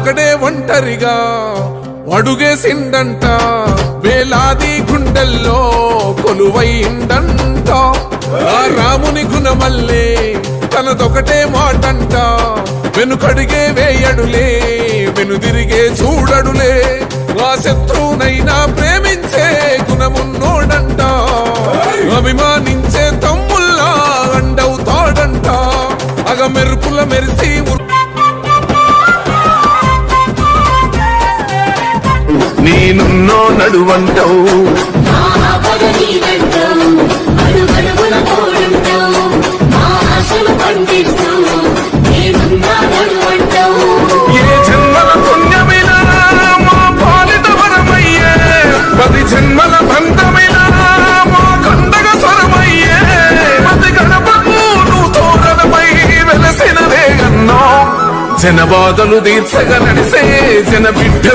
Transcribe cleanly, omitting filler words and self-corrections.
తనొకడే ఒంటరిగా అడుగేసిందంట, వేలాది గుండెల్లో కొలువైందంట. ఆ రాముని గుణమల్లే తనదొకటే మాటంట, వెనుకడిగే వేయడులే వెనుదిరిగే చూడడులే. ఆ శత్రువునైనా ప్రేమించే గుణమున్నోడంట, అభిమానించే తమ్ముల్లా అండవుతాడంట. అగ మెరుపుల మెరిసి నేనున్నో నడువంటావు, ఏ జన్మల పుణ్యమినా మా పాలిత వరమయ్యే, 10 జన్మల బంధమినా మా కండగ స్వరమయ్యే. ప్రతి గడపకు నువ్వు తోరణమై వెలసినదే అన్నో, జనబాధలు తీర్చగ నడిసే జన బిడ్డ.